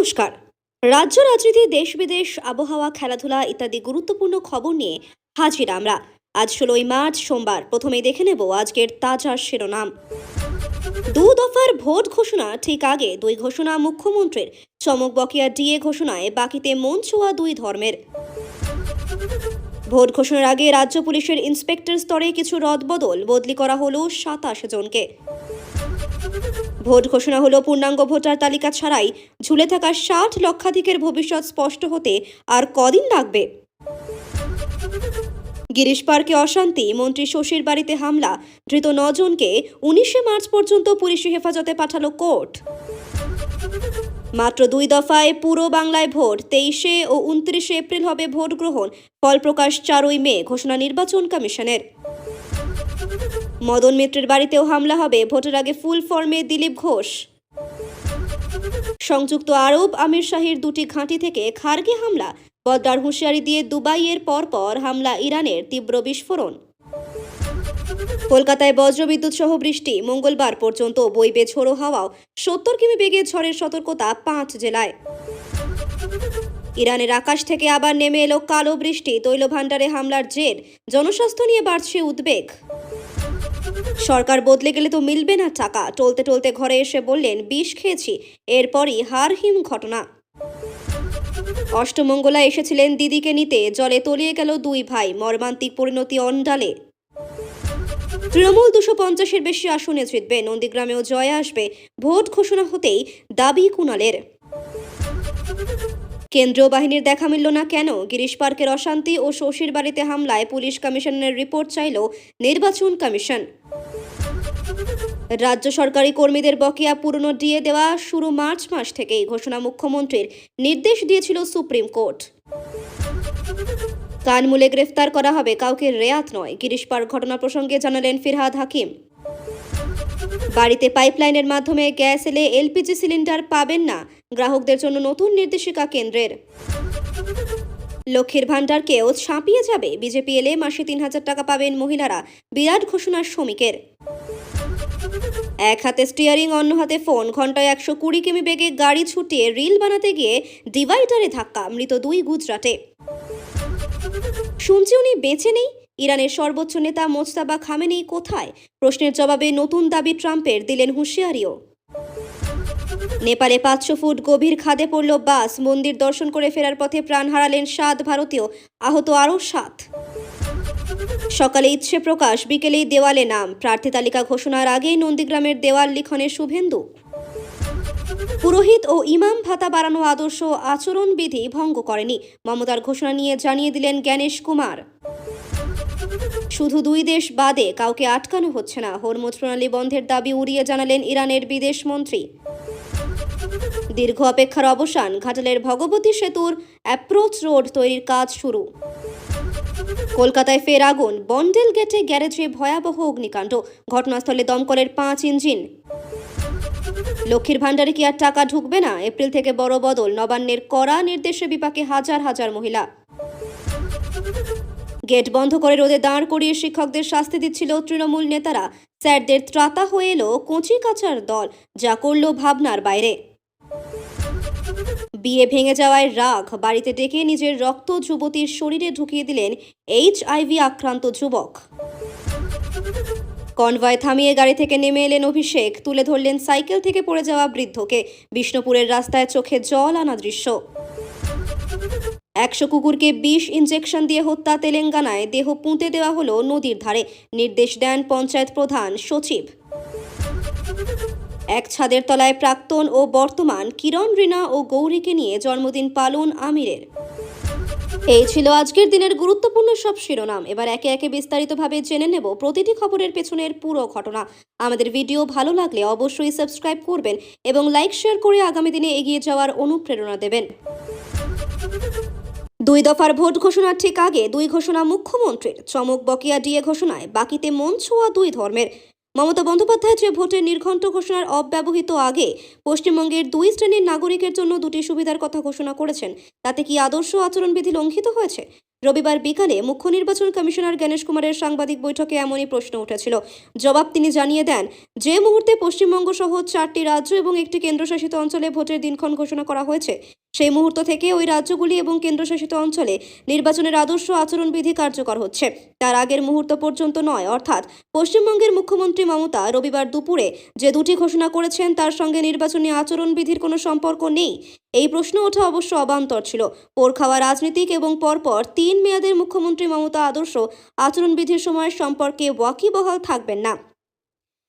নমস্কার। রাজ্য রাজনীতি, দেশ বিদেশ, আবহাওয়া, খেলাধুলা ইত্যাদি গুরুত্বপূর্ণ খবর নিয়ে হাজির আমরা। আজ 16ই মার্চ সোমবার। প্রথমেই দেখে নেব আজকের তাজা শিরোনাম। দু দফার ভোট ঘোষণা ঠিক আগে দুই ঘোষণা মুখ্যমন্ত্রীর। চমক বকেয়া ডিএ ঘোষণায় বাকিতে মন ছোঁয়া দুই ধর্মের। ভোট ঘোষণার আগে রাজ্য পুলিশের ইন্সপেক্টর স্তরে কিছু রদবদল, বদলি করা হলো 27 জনকে। ভোট ঘোষণা হলো পূর্ণাঙ্গ ভোটার তালিকা ছাড়াই ঝুলে থাকা 60 লক্ষাধিকের ভবিষ্যৎ স্পষ্ট হতে আর কদিন লাগবে। গিরিশ পার্কে অশান্তি, মন্ত্রী শশীর বাড়িতে হামলা, ধৃত 9 জনকে 19 মার্চ পর্যন্ত পুলিশি হেফাজতে পাঠালো কোর্ট। মাত্র 2 দফায় পুরো বাংলায় ভোট, 23 ও 29 এপ্রিল হবে ভোট গ্রহণ, ফল প্রকাশ 4ই মে, ঘোষণা নির্বাচন কমিশনের। মদন মিত্রের বাড়িতেও হামলা হবে, ভোটের আগে ফুল ফর্মে দিলীপ ঘোষ। সংযুক্ত আরব আমির শাহীর 2টি ঘাঁটি থেকে খার্গে হামলা, বদ্দার হুঁশিয়ারি দিয়ে দুবাইয়ের পরপর হামলা ইরানের, তীব্র বিস্ফোরণ। কলকাতায় বজ্রবিদ্যুৎ সহ বৃষ্টি, মঙ্গলবার পর্যন্ত বইবে ঝোড়ো হাওয়াও, 70 কিমি বেগে ঝড়ের সতর্কতা 5 জেলায়। ইরানের আকাশ থেকে আবার নেমে এলো কালো বৃষ্টি, তৈল ভাণ্ডারে হামলার জের, জনস্বাস্থ্য নিয়ে বাড়ছে উদ্বেগ। সরকার বদলে গেলে তো মিলবে না টাকা, টলতে টলতে ঘরে এসে বললেন বিষ খেয়েছি, এরপরই হারহিম ঘটনা। অষ্টমঙ্গলা এসেছিলেন দিদিকে নিতে, জলে তলিয়ে গেল দুই ভাই, মর্মান্তিক পরিণতি অন্ডালে। তৃণমূল 250-এর বেশি আসনে জিতবে, নন্দীগ্রামেও জয় আসবে, ভোট ঘোষণা হতেই দাবি কুণালের। কেন্দ্রীয় বাহিনীর দেখা মিলল না কেন? গিরিশ পার্কের অশান্তি ও শশীর বাড়িতে হামলায় পুলিশ কমিশনের রিপোর্ট চাইল নির্বাচন কমিশন। রাজ্য সরকারি কর্মীদের বকেয়া পুরনো ডিএ দেওয়া শুরু মার্চ মাস থেকেই, ঘোষণা মুখ্যমন্ত্রীর, নির্দেশ দিয়েছিল সুপ্রিম কোর্ট। কানমূলে গ্রেফতার করা হবে, কাউকে রেয়াত নয়, গিরিশ পার্ক ঘটনা প্রসঙ্গে জানালেন ফিরহাদ হাকিম। বাড়িতে পাইপলাইনের মাধ্যমে গ্যাস এলে এলপিজি সিলিন্ডার পাবেন না, গ্রাহকদের জন্য নতুন নির্দেশিকা কেন্দ্রের। লক্ষ্মীর ভাণ্ডারকেও ছাপিয়ে যাবে, বিজেপি এলে মাসে 3000 টাকা পাবেন মহিলারা, বিরাট ঘোষণা শ্রমিকের। এক হাতে স্টিয়ারিং, অন্য হাতে ফোন, ঘন্টায় 120 কিমি বেগে গাড়ি ছুটিয়ে রিল বানাতে গিয়ে ডিভাইডারে ধাক্কা, মৃত 2 গুজরাটে। শুনছি উনি বেঁচে নেই। ইরানের সর্বোচ্চ নেতা মোজতাবা খামেনি কোথায়? প্রশ্নের জবাবে নতুন দাবি ট্রাম্পের, দিলেন হুঁশিয়ারিও। নেপালে 500 ফুট গভীর খাদে পড়ল বাস, মন্দির দর্শন করে ফেরার পথে প্রাণ হারালেন 7 ভারতীয়, আহত আরও 7। সকালে ইচ্ছে প্রকাশ, বিকেলেই দেওয়ালে নাম, প্রার্থী তালিকা ঘোষণার আগেই নন্দীগ্রামের দেওয়াল লিখনে শুভেন্দু। পুরোহিত ও ইমাম ভাতা বাড়ানো আদর্শ আচরণবিধি ভঙ্গ করেনি, মমতার ঘোষণা নিয়ে জানিয়ে দিলেন জ্ঞানেশ কুমার। শুধু 2 দেশ বাদে কাউকে আটকানো হচ্ছে না, হরমুজ প্রণালী বন্ধের দাবি উড়িয়ে জানালেন ইরানের বিদেশ মন্ত্রী। দীর্ঘ অপেক্ষার অবসান, ঘাটালের ভগবতী সেতুর অ্যাপ্রোচ রোড তৈরির কাজ শুরু। কলকাতায় ফের আগুন, বন্ডেল গেটে গ্যারেজে ভয়াবহ অগ্নিকাণ্ড, ঘটনাস্থলে দমকলের 5 ইঞ্জিন। লক্ষ্মীর ভাণ্ডারে কি আর টাকা ঢুকবে না? এপ্রিল থেকে বড় বদল, নবান্নের কড়া নির্দেশে বিপাকে হাজার হাজার মহিলা। গেট বন্ধ করে রোদে দাঁড় করিয়ে শিক্ষকদের শাস্তি দিচ্ছিল তৃণমূল নেতারা, স্যারদের ত্রাতা হয়ে এলো কচি কাচার দল, যা করল ভাবনার বাইরে। বিয়ে ভেঙে যাওয়ায় রাগ, বাড়িতে ডেকে নিজের রক্ত যুবতীর শরীরে ঢুকিয়ে দিলেন এইচআইভি আক্রান্ত যুবক। কনভয় থামিয়ে গাড়ি থেকে নেমে এলেন অভিষেক, তুলে ধরলেন সাইকেল থেকে পড়ে যাওয়া বৃদ্ধকে, বিষ্ণুপুরের রাস্তায় চোখে জল আনা দৃশ্য। 100 কুকুরকে 20 ইঞ্জেকশন দিয়ে হত্যা তেলেঙ্গানায়, দেহ পুঁতে দেওয়া হলো নদীর ধারে, নির্দেশ দেন পঞ্চায়েত প্রধান সচিব। এক ছাদের তলায় প্রাক্তন ও বর্তমান কিরণ, রিনা ও গৌরীকে নিয়ে জন্মদিন পালন আমিরের। এই ছিল আজকের দিনের গুরুত্বপূর্ণ সব শিরোনাম। এবার একে একে বিস্তারিতভাবে জেনে নেব প্রতিটি খবরের পেছনের পুরো ঘটনা। আমাদের ভিডিও ভালো লাগলে অবশ্যই সাবস্ক্রাইব করবেন এবং লাইক শেয়ার করে আগামী দিনে এগিয়ে যাওয়ার অনুপ্রেরণা দেবেন। 2 দফার ভোট ঘোষণার ঠিক আগে 2 ঘোষণা মুখ্যমন্ত্রীর, চমক বকেয়া ডিএ ঘোষণায় বাকিতে মন ছোঁয়া 2 ধর্মের। মমতা বন্দ্যোপাধ্যায় যে ভোটের নির্ঘণ্ট ঘোষণার অব্যবহিত আগে পশ্চিমবঙ্গের 2 শ্রেণীর নাগরিকের জন্য 2টি সুবিধার কথা ঘোষণা করেছেন, তাতে কি আদর্শ আচরণবিধি লঙ্ঘিত হয়েছে? রবিবার বিকালে মুখ্য নির্বাচন কমিশনার গণেশ কুমারের সাংবাদিক বৈঠকে এমনই প্রশ্ন উঠেছিল। জবাব তিনি জানিয়ে দেন, যে মুহূর্তে পশ্চিমবঙ্গ সহ 4টি রাজ্য এবং একটি কেন্দ্রশাসিত অঞ্চলে ভোটের দিনক্ষণ ঘোষণা করা হয়েছে, সেই মুহূর্ত থেকে ওই রাজ্যগুলি এবং কেন্দ্রশাসিত অঞ্চলে নির্বাচনের আদর্শ আচরণবিধি কার্যকর হচ্ছে। তার আগের মুহূর্ত পর্যন্ত নয়। অর্থাৎ পশ্চিমবঙ্গের মুখ্যমন্ত্রী মমতা রবিবার দুপুরে যে দুটি ঘোষণা করেছেন তার সঙ্গে নির্বাচনী আচরণবিধির কোনো সম্পর্ক নেই। এই প্রশ্ন ওঠা অবশ্য অবান্তর ছিল। পোড় খাওয়া রাজনীতিক এবং পরপর 3 মেয়াদের মুখ্যমন্ত্রী মমতা আদর্শ আচরণবিধির সময়ের সম্পর্কে ওয়াকিবহাল থাকবেন না,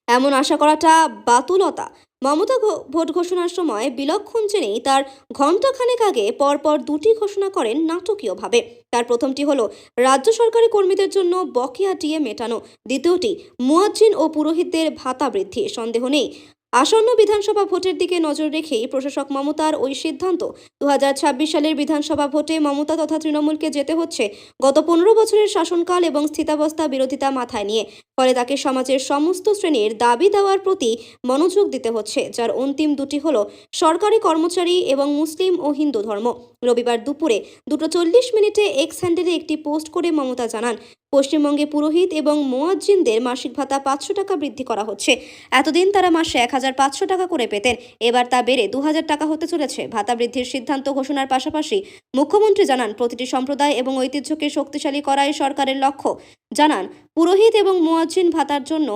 এমন আশা করাটা বাতুলতা। মমতা ভোট ঘোষণার সময় বিলক্ষণ জেনেই তার ঘণ্টাখানেক আগে পরপর দুটি ঘোষণা করেন নাটকীয়ভাবে। তার প্রথমটি হলো রাজ্য সরকারি কর্মীদের জন্য বকেয়া ডিএ মেটানো, দ্বিতীয়টি মুয়াজ্জিন ও পুরোহিতদের ভাতা বৃদ্ধি। সন্দেহ নেই, আসন্ন বিধানসভা ভোটের দিকে নজর রেখেই প্রশাসক মমতার ওই সিদ্ধান্ত। 2026 সালের বিধানসভা ভোটে মমতা তথা তৃণমূলকে যেতে হচ্ছে গত 15 বছরের শাসনকাল এবং স্থিতাবস্থা বিরোধিতা মাথায় নিয়ে। ফলে তাকে সমাজের সমস্ত শ্রেণীর দাবি দেওয়ার প্রতি মনোযোগ দিতে হচ্ছে, যার অন্তিম দুটি হলো সরকারি কর্মচারী এবং মুসলিম ও হিন্দু ধর্ম। রবিবার দুপুরে 2:40 এক্স হ্যান্ডেলে একটি পোস্ট করে মমতা জানান, পশ্চিমবঙ্গে পুরোহিত এবং মুয়াজ্জিনদের মাসিক ভাতা 500 টাকা বৃদ্ধি করা হচ্ছে। এতদিন তারা মাসে 1500 টাকা করে পেতেন, এবার তা বেড়ে 2000 টাকা হতে চলেছে। ভাতা বৃদ্ধির সিদ্ধান্ত ঘোষণার পাশাপাশি মুখ্যমন্ত্রী জানান, প্রতিটি সম্প্রদায় এবং ঐতিহ্যকে শক্তিশালী করাই সরকারের লক্ষ্য। জানান, পুরোহিত এবং মুয়াজ্জিন ভাতার জন্য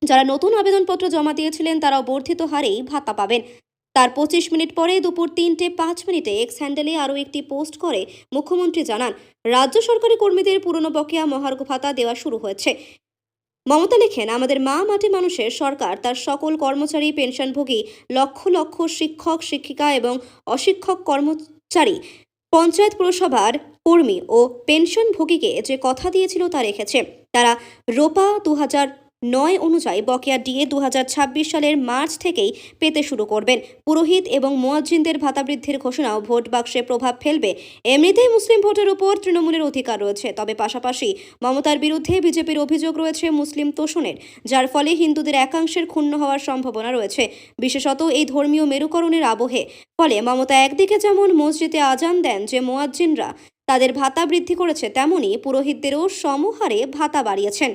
যারা নতুন আবেদনপত্র জমা দিয়েছিলেন তারাও বর্ধিত হারেই ভাতা পাবেন। তার 25 মিনিট পরে দুপুর 3:05 এক্স হ্যান্ডেলে আরও একটি পোস্ট করে মুখ্যমন্ত্রী জানান, রাজ্য সরকারি কর্মীদের পুরনো বকেয়া মহার্ঘ ভাতা দেওয়া শুরু হয়েছে। মমতা লেখেন, আমাদের মা মাটি মানুষের সরকার তার সকল কর্মচারী, পেনশনভোগী, লক্ষ লক্ষ শিক্ষক, শিক্ষিকা এবং অশিক্ষক কর্মচারী, পঞ্চায়েত পুরসভার কর্মী ও পেনশনভোগীকে যে কথা দিয়েছিল তা রেখেছে। তারা রোপা 2009 অনুযায়ী বকেয়া ডিএ 2026 সালের মার্চ থেকেই পেতে শুরু করবেন। পুরোহিত এবং মুয়াজ্জিনদের ভাতা বৃদ্ধির ঘোষণাও ভোট বাক্সে প্রভাব ফেলবে। এমনিতেই মুসলিম ভোটের উপর তৃণমূলের অধিকার রয়েছে, তবে পাশাপাশি মমতার বিরুদ্ধে বিজেপির অভিযোগ রয়েছে মুসলিম তোষণের, যার ফলে হিন্দুদের একাংশের ক্ষুণ্ণ হওয়ার সম্ভাবনা রয়েছে, বিশেষত এই ধর্মীয় মেরুকরণের আবহে। ফলে মমতা একদিকে যেমন মসজিদে আজান দেন যে মুয়াজ্জিনরা তাদের ভাতা বৃদ্ধি করেছে, তেমনি পুরোহিতদেরও সমহারে ভাতা বাড়িয়েছেন।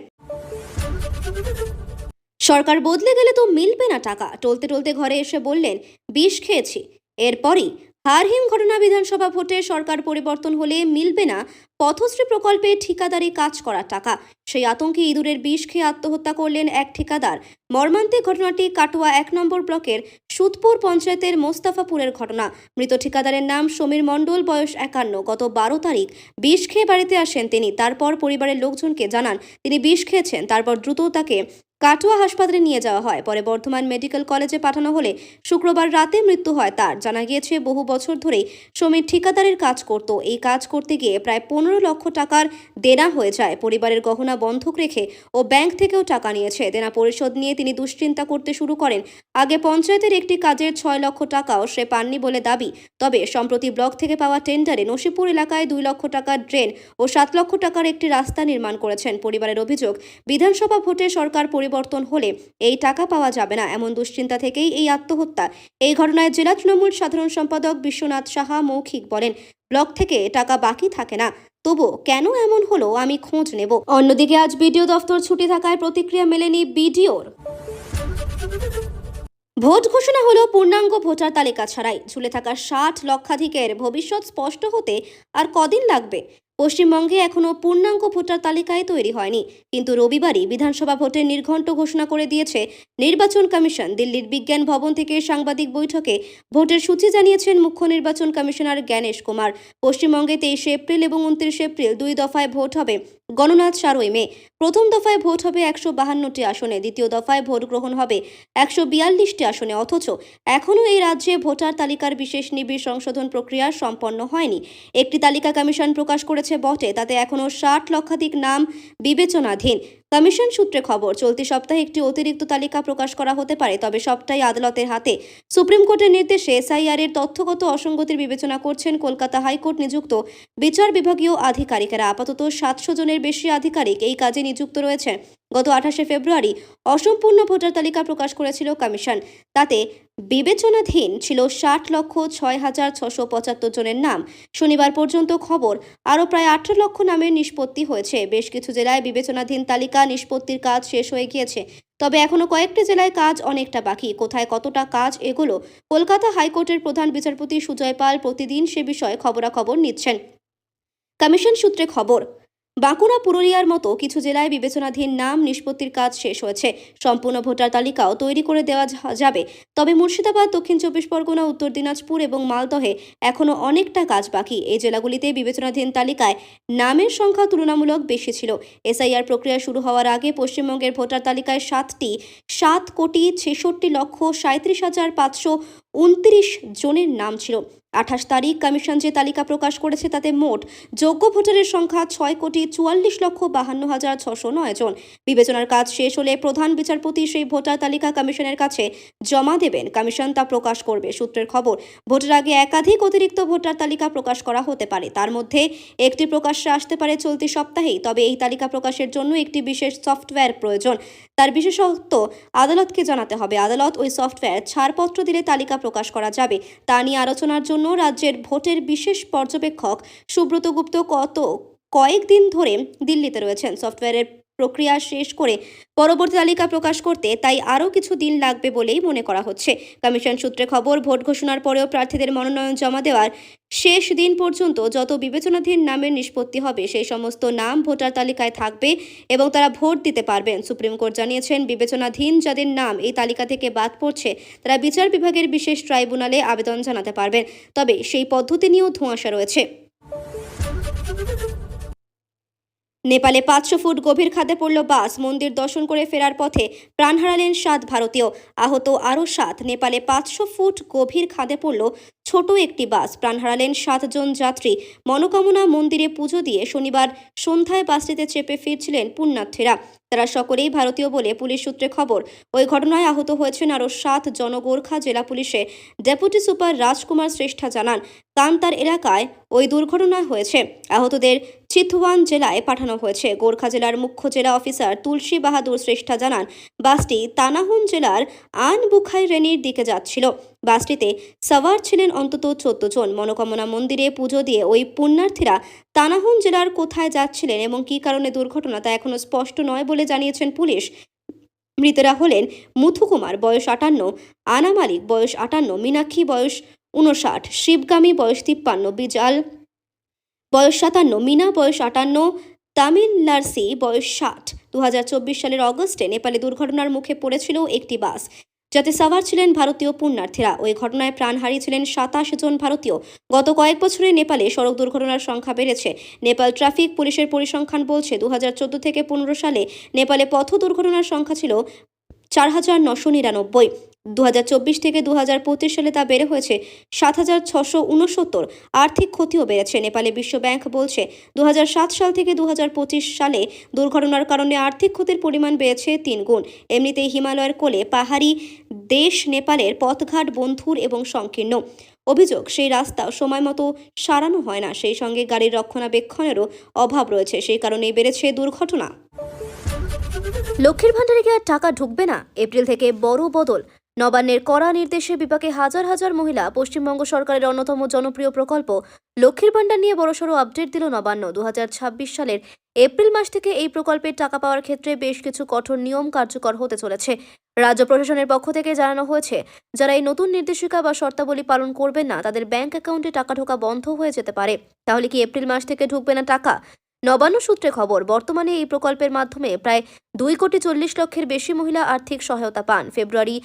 সরকার বদলে গেলে তো মিলবে না টাকা, টলতে টলতে ঘরে এসে বললেন, বিষ খেয়েছি। এরপরই হারহিম ঘটনা। বিধানসভা ভোটে সরকার পরিবর্তন হলে মিলবে না পথশ্রী প্রকল্পে ঠিকাদারি কাজ করার টাকা। সেই আতঙ্কে ইঁদুরের বিষ খেয়ে আত্মহত্যা করলেন এক ঠিকাদার। মর্মান্তিক ঘটনাটি কাটোয়া 1 নম্বর ব্লকের সুদপুর পঞ্চায়েতের মোস্তাফাপুরের ঘটনা। মৃত ঠিকাদারের নাম সমীর মণ্ডল, বয়স 51। গত 12 তারিখ বিষ খেয়ে বাড়িতে আসেন তিনি। তারপর পরিবারের লোকজনকে জানান তিনি বিষ খেয়েছেন। তারপর দ্রুত তাকে কাটোয়া হাসপাতালে নিয়ে যাওয়া হয়। পরে বর্ধমান মেডিকেল কলেজে পাঠানো হলে শুক্রবার রাতে মৃত্যু হয় তার। জানা গিয়েছে, বহু বছর ধরেই সমীর ঠিকাদারের কাজ করত। এই কাজ করতে গিয়ে প্রায় 15 লক্ষ টাকার দেনা হয়ে যায়। পরিবারের গহনা বন্ধক রেখে ও ব্যাংক থেকেও টাকা নিয়েছে। দেনা পরিশোধ নিয়ে তিনি দুশ্চিন্তা করতে শুরু করেন। আগে পঞ্চায়েতের একটি কাজের 6 লক্ষ টাকাও সে পাননি বলে দাবি। তবে সম্প্রতি ব্লক থেকে পাওয়া টেন্ডারে নসিপুর এলাকায় 2 লক্ষ টাকার ড্রেন ও 7 লক্ষ টাকার একটি রাস্তা নির্মাণ করেছেন। পরিবারের অভিযোগ, বিধানসভা ভোটে সরকার পরিবর্তন হলে এই টাকা পাওয়া যাবে না, এমন দুশ্চিন্তা থেকেই এই আত্মহত্যা। এই ঘটনায় জেলা তৃণমূল সাধারণ সম্পাদক বিশ্বনাথ সাহা মৌখিক বলেন, ব্লক থেকে টাকা বাকি থাকে না, তবু কেন এমন হলো আমি খোঁজ নেব। অন্যদিকে আজ বিডিও দফতর ছুটি থাকায় প্রতিক্রিয়া মেলেনি বিডিওর। ভোট ঘোষণা হলো পূর্ণাঙ্গ ভোটার তালিকা ছাড়াই। ঝুলে থাকা 60 লক্ষাধিকের ভবিষ্যৎ স্পষ্ট হতে আর কদিন লাগবে? পশ্চিমবঙ্গে এখনও পূর্ণাঙ্গ ভোটার তালিকায় তৈরি হয়নি, কিন্তু রবিবারই বিধানসভা ভোটের নির্ঘণ্ট ঘোষণা করে দিয়েছে নির্বাচন কমিশন। দিল্লির বিজ্ঞান ভবন থেকে সাংবাদিক বৈঠকে ভোটের সূচি জানিয়েছেন মুখ্য নির্বাচন কমিশনার গণেশ কুমার। পশ্চিমবঙ্গে 23 এপ্রিল এবং 29 এপ্রিল 2 দফায় ভোট হবে। গণনা 4 মে। প্রথম দফায় ভোট হবে 152টি আসনে, দ্বিতীয় দফায় ভোট গ্রহণ হবে 142টি আসনে। অথচ এখনও এই রাজ্যে ভোটার তালিকার বিশেষ নিবিড় সংশোধন প্রক্রিয়া সম্পন্ন হয়নি। একটি তালিকা কমিশন প্রকাশ করেছে বটে, তাতে এখনও 60 লক্ষাধিক নাম বিবেচনাধীন। কমিশন সূত্রে খবর, চলতি সপ্তাহে একটি অতিরিক্ত তালিকা প্রকাশ করা হতে পারে, তবে সবটাই আদালতের হাতে। সুপ্রিম কোর্টের নির্দেশে এসআইআর এর তথ্যগত অসঙ্গতির বিবেচনা করছেন কলকাতা হাইকোর্ট নিযুক্ত বিচার বিভাগীয় আধিকারিকেরা। আপাতত 700 জনের বেশি আধিকারিক এই কাজে নিযুক্ত রয়েছে। গত 28শে ফেব্রুয়ারি অসম্পূর্ণ ভোটার তালিকা প্রকাশ করেছিল কমিশন। তাতে বিবেচনাধীন ছিল 60,06,675 জনের নাম। শনিবার পর্যন্ত খবর আরও প্রায় 18 লক্ষ নামের নিষ্পত্তি হয়েছে। বেশ কিছু জেলায় বিবেচনাধীন তালিকা নিষ্পত্তির কাজ শেষ হয়ে গিয়েছে, তবে এখনও কয়েকটি জেলায় কাজ অনেকটা বাকি। কোথায় কতটা কাজ এগুলো কলকাতা হাইকোর্টের প্রধান বিচারপতি সুজয় পাল প্রতিদিন সে বিষয়ে খবরাখবর নিচ্ছেন। কমিশন সূত্রে খবর, বাঁকুড়া, পুরুলিয়ার মতো কিছু জেলায় বিবেচনাধীন নাম নিষ্পত্তির কাজ শেষ হয়েছে। সম্পূর্ণ ভোটার তালিকাও তৈরি করে দেওয়া যাবে। তবে মুর্শিদাবাদ, দক্ষিণ 24 পরগনা, উত্তর দিনাজপুর এবং মালদহে এখনও অনেকটা কাজ বাকি। এই জেলাগুলিতে বিবেচনাধীন তালিকায় নামের সংখ্যা তুলনামূলক বেশি ছিল। এসআইআর প্রক্রিয়া শুরু হওয়ার আগে পশ্চিমবঙ্গের ভোটার তালিকায় 7,37,37,529 জনের নাম ছিল। 28 তারিখ কমিশন যে তালিকা প্রকাশ করেছে তাতে মোট যোগ্য ভোটারের সংখ্যা 6,44,52,609 জন। বিবেচনার কাজ শেষ হলে প্রধান বিচারপতি সেই ভোটার তালিকা কমিশনের কাছে জমা দেবেন। কমিশন তা প্রকাশ করবে। সূত্রের খবর, ভোটের আগে একাধিক অতিরিক্ত ভোটার তালিকা প্রকাশ করা হতে পারে। তার মধ্যে একটি প্রকাশ্যে আসতে পারে চলতি সপ্তাহেই। তবে এই তালিকা প্রকাশের জন্য একটি বিশেষ সফটওয়্যার প্রয়োজন। তার বিশেষত্ব আদালতকে জানাতে হবে। আদালত ওই সফটওয়্যার ছাড়পত্র দিলে তালিকা প্রকাশ করা যাবে। তা নিয়ে আলোচনার জন্য রাজ্যের ভোটের বিশেষ পর্যবেক্ষক সুব্রত গুপ্ত কয়েকদিন ধরে দিল্লিতে রয়েছেন। সফটওয়্যারের প্রক্রিয়া শেষ করে পরবর্তী তালিকা প্রকাশ করতে তাই আরও কিছু দিন লাগবে বলেই মনে করা হচ্ছে। কমিশন সূত্রে খবর, ভোট ঘোষণার পরেও প্রার্থীদের মনোনয়ন জমা দেওয়ার শেষ দিন পর্যন্ত যত বিবেচনাধীন নামের নিষ্পত্তি হবে সেই সমস্ত নাম ভোটার তালিকায় থাকবে এবং তারা ভোট দিতে পারবেন। সুপ্রিম কোর্ট জানিয়েছেন, বিবেচনাধীন যাদের নাম এই তালিকা থেকে বাদ পড়ছে তারা বিচার বিভাগের বিশেষ ট্রাইব্যুনালে আবেদন জানাতে পারবেন। তবে সেই পদ্ধতি নিয়েও ধোঁয়াশা রয়েছে। নেপালে 500 ফুট গভীর খাদে পড়ল বাস। মন্দির দর্শন করে ফেরার পথে প্রাণ হারালেন 7 ভারতীয়, আহত আরও 7। নেপালে 500 ফুট গভীর খাদে পড়ল ছোট একটি বাস। প্রাণ হারালেন 7 জন যাত্রী। মনোকামনা মন্দিরে পুজো দিয়ে শনিবার সন্ধ্যায় বাসটিতে চেপে ফিরছিলেন পুণ্যার্থীরা। তারা সকলেই ভারতীয় বলে পুলিশ সূত্রে খবর। ওই ঘটনায় আহত হয়েছেন আরও 7 জন। গোর্খা জেলা পুলিশে ডেপুটি সুপার রাজকুমার শ্রেষ্ঠা জানান, কান্তার এলাকায় ওই দুর্ঘটনা হয়েছে। আহতদের চিতওয়ান জেলায় পাঠানো হয়েছে। গোর্খা জেলার মুখ্য জেলা অফিসার তুলসী বাহাদুর শ্রেষ্ঠা জানান, বাসটি তানাহুন জেলার আনবুখাই রেনির দিকে যাচ্ছিল। বাসটিতে সাওয়ার ছিলেন অন্তত 14 জন। মনোকামনা মন্দিরে পুজো দিয়ে ওই পুণ্যার্থীরা তানাহুন জেলার কোথায় যাচ্ছিলেন এবং কী কারণে দুর্ঘটনা তা এখনও স্পষ্ট নয় বলে জানিয়েছেন পুলিশ। মৃতেরা হলেন মুথু কুমার, বয়স 58, আনা মালিক, বয়স 58, মীনাক্ষী, বয়স 59, শিবগামী, বয়স 53, বিজাল, বয়স 57, মিনা, বয়স 58, তামিলনার্সি, বয়স 60। 2024 সালের অগস্টে নেপালে দুর্ঘটনার মুখে পড়েছিল একটি বাস, যাতে সাওয়ার ছিলেন ভারতীয় পুণ্যার্থীরা। ওই ঘটনায় প্রাণ হারিয়েছিলেন 27 জন ভারতীয়। গত কয়েক বছরে নেপালে সড়ক দুর্ঘটনার সংখ্যা বেড়েছে। নেপাল ট্রাফিক পুলিশের পরিসংখ্যান বলছে, 2014 থেকে 15 সালে নেপালে পথ দুর্ঘটনার সংখ্যা ছিল 4,999। 2024 থেকে 2025 সালে তা বেড়ে হয়েছে 7,669। আর্থিক ক্ষতিও বেড়েছে। নেপালে বিশ্ব ব্যাংক বলছে, 2007 সাল থেকে 2025 সালে দুর্ঘটনার কারণে আর্থিক ক্ষতির পরিমাণ বেড়েছে 3 গুণ। এমনিতেই হিমালয়ের কোলে পাহাড়ি দেশ নেপালের পথঘাট বন্ধুর এবং সংকীর্ণ। অভিযোগ, সেই রাস্তা সময় মতো সারানো হয় না, সেই সঙ্গে গাড়ির রক্ষণাবেক্ষণেরও অভাব রয়েছে। সেই কারণেই বেড়েছে দুর্ঘটনা। লক্ষ্মীর ভাণ্ডারে কি আর টাকা ঢুকবে না? এপ্রিল থেকে বড় বদল। নবান্নের কড়া নির্দেশে বিপাকে হাজার হাজার মহিলা। পশ্চিমবঙ্গ সরকারের অন্যতম জনপ্রিয় প্রকল্প লক্ষ্মীর ভাণ্ডার নিয়ে বড়সড় আপডেট দিল নবান্ন। 2026 সালের এপ্রিল মাস থেকে এই প্রকল্পের টাকা পাওয়ার ক্ষেত্রে বেশ কিছু কঠোর নিয়ম কার্যকর হতে চলেছে। রাজ্য প্রশাসনের পক্ষ থেকে জানানো হয়েছে, যারা এই নতুন নির্দেশিকা বা শর্তাবলী পালন করবেন না তাদের ব্যাংক অ্যাকাউন্টে টাকা ঢোকা বন্ধ হয়ে যেতে পারে। তাহলে কি এপ্রিল মাস থেকে ঢুকবে না টাকা? নবান্ন সূত্রে খবর, বর্তমানে এই প্রকল্পের মাধ্যমে প্রায় 2,40,00,000-এর বেশি মহিলা আর্থিক সহায়তা পান। ফেব্রুয়ারি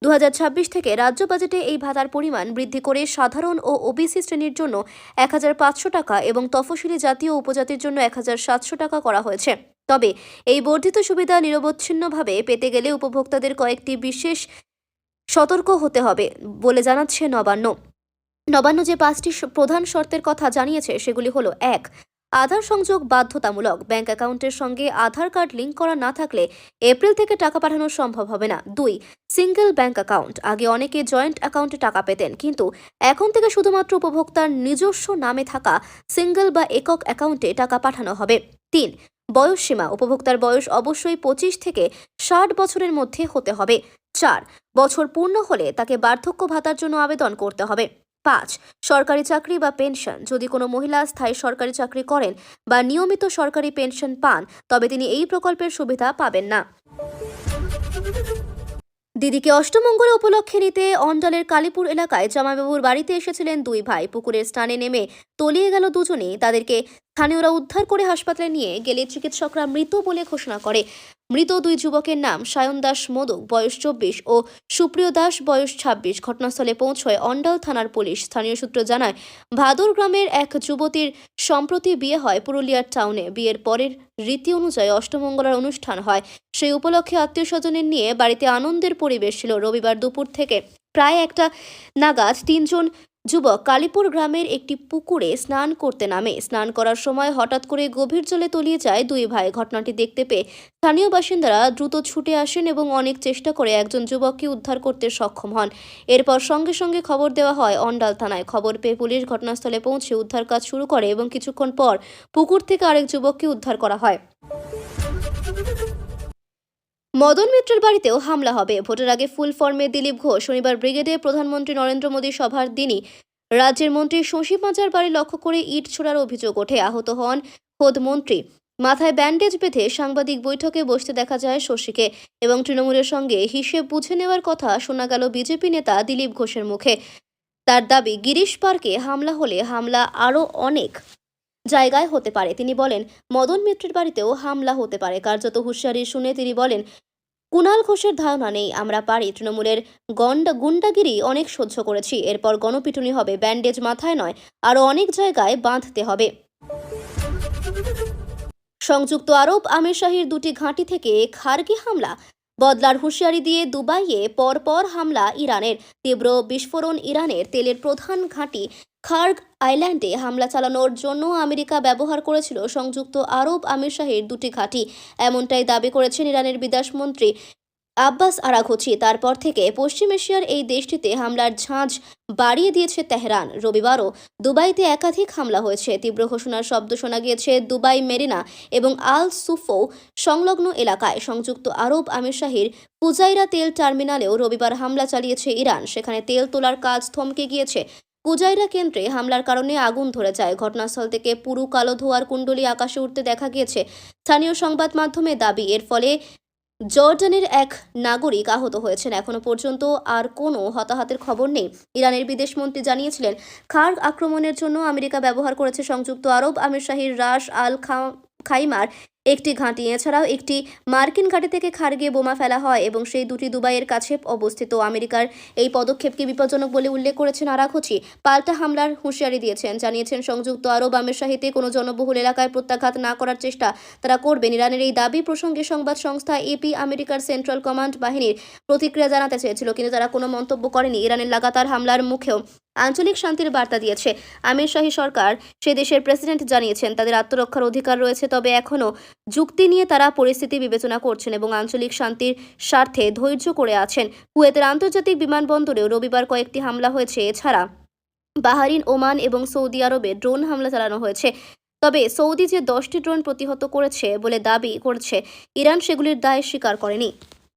2026 থেকে রাজ্য বাজেটে এই ভাতার পরিমাণ বৃদ্ধি করে সাধারণ ও ওবিসি শ্রেণীর জন্য 1,500 টাকা এবং তফসিলি জাতি ও উপজাতির জন্য 1,700 টাকা করা হয়েছে। তবে এই বর্ধিত সুবিধা নিরবচ্ছিন্নভাবে পেতে গেলে উপভোক্তাদের কয়েকটি বিশেষ সতর্ক হতে হবে বলে জানাচ্ছে নবান্ন। নবান্ন যে 5টি প্রধান শর্তের কথা জানিয়েছে সেগুলি হলো: 1. আধার সংযোগ বাধ্যতামূলক। ব্যাংক অ্যাকাউন্টের সঙ্গে আধার কার্ড লিঙ্ক করা না থাকলে এপ্রিল থেকে টাকা পাঠানো সম্ভব হবে না। 2. Single bank account. আগে অনেকে জয়েন্ট অ্যাকাউন্টে টাকা পেতেন, কিন্তু এখন থেকে শুধুমাত্র উপভোক্তার নিজস্ব নামে থাকা সিঙ্গেল বা একক অ্যাকাউন্টে টাকা পাঠানো হবে। 3. বয়সসীমা, উপভোক্তার বয়স অবশ্যই 25 থেকে 60 বছরের মধ্যে হতে হবে। 4 বছর পূর্ণ হলে তাকে বার্ধক্য ভাতার জন্য আবেদন করতে হবে। 5 সরকারি চাকরি বা পেনশন, যদি কোনো মহিলা স্থায়ী সরকারি চাকরি করেন বা নিয়মিত সরকারি পেনশন পান তবে তিনি এই প্রকল্পের সুবিধা পাবেন না। দিদিকে অষ্টমঙ্গল উপলক্ষে নিতে অন্ডালের কালীপুর এলাকায় জামাইবাবুর বাড়িতে এসেছিলেন দুই ভাই। পুকুরের স্নানে নেমে তলিয়ে গেল দুজনেই। তাদেরকে স্থানীয়রা উদ্ধার করে হাসপাতালে নিয়ে গেলে চিকিৎসকরা মৃত বলে ঘোষণা করে। মৃত দুই যুবকের নাম সায়ন দাস মোদক, বয়স 24 ও সুপ্রিয় দাস, বয়স 26। ঘটনাস্থলে পৌঁছয় অন্ডাল থানার পুলিশ। স্থানীয় সূত্র জানায়, ভাদর গ্রামের এক যুবতীর সম্প্রতি বিয়ে হয় পুরুলিয়ার টাউনে। বিয়ের পরের রীতি অনুযায়ী অষ্টমঙ্গলার অনুষ্ঠান হয়। সেই উপলক্ষে আত্মীয় স্বজনের নিয়ে বাড়িতে আনন্দের পরিবেশ ছিল। রবিবার দুপুর থেকে প্রায় 1টা নাগাদ 3 জন যুবক কালীপুর গ্রামের একটি পুকুরে স্নান করতে নামে। স্নান করার সময় হঠাৎ করে গভীর জলে তলিয়ে যায় দুই ভাই। ঘটনাটি দেখতে পেয়ে স্থানীয় বাসিন্দারা দ্রুত ছুটে আসেন এবং অনেক চেষ্টা করে একজন যুবককে উদ্ধার করতে সক্ষম হন। এরপর সঙ্গে সঙ্গে খবর দেওয়া হয় অন্ডাল থানায়। খবর পেয়ে পুলিশ ঘটনাস্থলে পৌঁছে উদ্ধার কাজ শুরু করে এবং কিছুক্ষণ পর পুকুর থেকে আরেক যুবককে উদ্ধার করা হয়। মদন মিত্রের বাড়িতেও হামলা হবে। ভোটের আগে ফুল ফর্মে দিলীপ ঘোষ। শনিবার ব্রিগেডে প্রধানমন্ত্রী নরেন্দ্র মোদী সভার দিনই রাজ্যের মন্ত্রী শশী পাঁজার বাড়ি লক্ষ্য করে ইট ছোড়ার অভিযোগ ওঠে। আহত হন খোদ মন্ত্রী। মাথায় ব্যান্ডেজ বেঁধে সাংবাদিক বৈঠকে বসতে দেখা যায় শশীকে এবং তৃণমূলের সঙ্গে হিসেব বুঝে নেওয়ার কথা শোনা গেল বিজেপি নেতা দিলীপ ঘোষের মুখে। তার দাবি, গিরিশ পার্কে হামলা হলে হামলা আরও অনেক জায়গায় হতে পারে। তিনি বলেন, মদন মিত্রের বাড়িতেও হামলা হতে পারে। কার্যত হুঁশিয়ারি শুনে তিনি বলেন, কুণাল ঘোষের ধারণা নেই, আমরা পারি। তৃণমূলের গুন্ডাগিরি অনেক সহ্য করেছি, এরপর গণপিটুনি হবে। ব্যান্ডেজ মাথায় নয়, আরও অনেক জায়গায় বাঁধতে হবে। সংযুক্ত আরব আমিরশাহীর 2টি ঘাঁটি থেকে খারগি হামলা, বদলার হুঁশিয়ারি দিয়ে দুবাইয়ে পরপর হামলা ইরানের। তীব্র বিস্ফোরণ, ইরানের তেলের প্রধান ঘাঁটি খার্গ আইল্যান্ডে হামলা চালানোর জন্য আমেরিকা ব্যবহার করেছিল সংযুক্ত আরব আমিরশাহীর 2টি ঘাঁটি, এমনটাই দাবি করেছেন ইরানের বিদেশমন্ত্রী আব্বাস আরাঘচি। তারপর থেকে পশ্চিম এশিয়ার এই দেশটিতে হামলার ঝাঁজ বাড়িয়ে দিয়েছে তেহরান। রবিবারও দুবাইতে একাধিক হামলা হয়েছে। তীব্র ঘোষণার শব্দ শোনা গিয়েছে দুবাই মেরিনা এবং আল সুফো সংলগ্ন এলাকায়। সংযুক্ত আরব আমিরশাহীর ফুজাইরা তেল টার্মিনালেও রবিবার হামলা চালিয়েছে ইরান। সেখানে তেল তোলার কাজ থমকে গিয়েছে। ফুজাইরা কেন্দ্রে হামলার কারণে আগুন ধরে যায়। ঘটনাস্থল থেকে পুরু কালো ধোঁয়ার কুণ্ডলী আকাশে উঠতে দেখা গিয়েছে। স্থানীয় সংবাদ মাধ্যমে দাবি, এর ফলে জর্ডানের এক নাগরিক আহত হয়েছেন। এখনো পর্যন্ত আর কোনো হতাহতের খবর নেই। ইরানের বিদেশমন্ত্রী জানিয়েছিলেন, খার্গ আক্রমণের জন্য আমেরিকা ব্যবহার করেছে সংযুক্ত আরব আমিরশাহীর রাস আল খাইমার একটি ঘাঁটি। এছাড়াও একটি মার্কিন ঘাঁটি থেকে খার্গে বোমা ফেলা হয় এবং সেই দুটি দুবাইয়ের কাছে অবস্থিত। আমেরিকার এই পদক্ষেপকে বিপজ্জনক বলে উল্লেখ করেছেন আরাঘচি। পাল্টা হামলার হুঁশিয়ারি দিয়েছেন। জানিয়েছেন, সংযুক্ত আরব আমিরশাহীতে কোনো জনবহুল এলাকায় প্রত্যাঘাত না করার চেষ্টা তারা করবেন। ইরানের এই দাবি প্রসঙ্গে সংবাদ সংস্থা এপি আমেরিকার সেন্ট্রাল কমান্ড বাহিনীর প্রতিক্রিয়া জানাতে চেয়েছিল, কিন্তু তারা কোনো মন্তব্য করেনি। ইরানের লাগাতার হামলার মুখেও আঞ্চলিক শান্তির বার্তা দিয়েছে আমিরশাহী সরকার। সে দেশের প্রেসিডেন্ট জানিয়েছেন তাদের আত্মরক্ষার অধিকার রয়েছে, তবে এখনও যুক্তি নিয়ে তারা পরিস্থিতি বিবেচনা করছেন এবং আঞ্চলিক শান্তির স্বার্থে ধৈর্য করে আছেন। কুয়েতের আন্তর্জাতিক বিমানবন্দরেও রবিবার কয়েকটি হামলা হয়েছে। এছাড়া বাহরিন, ওমান এবং সৌদি আরবে ড্রোন হামলা চালানো হয়েছে। তবে সৌদি যে 10টি ড্রোন প্রতিহত করেছে বলে দাবি করছে, ইরান সেগুলির দায় স্বীকার করেনি।